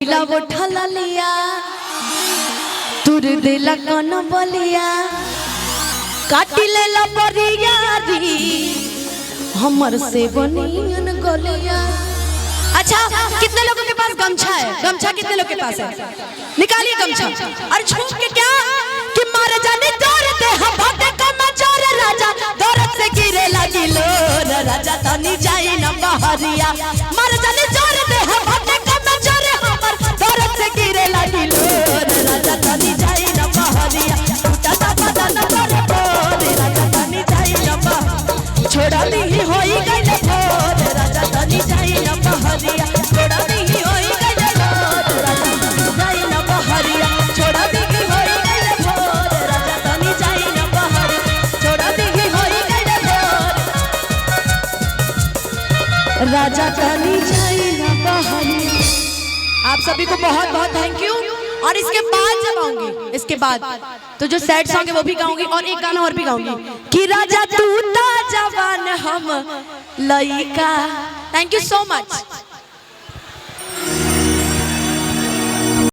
कैला वो ठला लिया तुर दिला कौन बलिया काटी ले ला परियारी हमर से बनियन गलिया। अच्छा कितने लोगों के पास गमछा है? गमछा कितने लोगों के पास है? निकालिए गमछा। अरे छूट के क्या कि मार जाने दौड़ते हम बातें कम चोर राजा दौड़त से गिरे लगी लोर राजा तनी जाई न बहरिया मार जाने दौड़ते हम बातें कम चोर हमर दौड़त से गिरे लगी लोर राजा तनी जाई न बहरिया टूटा ता बदन पर बोल राजा तनी जाई न बह छोड़ा दी होई गइल भोर राजा तनी जाई न बहरिया छोड़ा दी होई गइल भोर राजा तनी जाई न बहरिया छोड़ा दी होई गइल भोर राजा तनी जाई न बहरिया छोड़ा दी होई गइल भोर राजा तनी जाई न बहरिया। आप सभी को बहुत बहुत थैंक यू। और इसके बाद जब आऊंगी इसके बाद तो जो सैड सॉन्ग है वो भी गाऊंगी और एक गाना और भी गाऊंगी कि राजा तू ता जवान हम लइका। Thank you so much.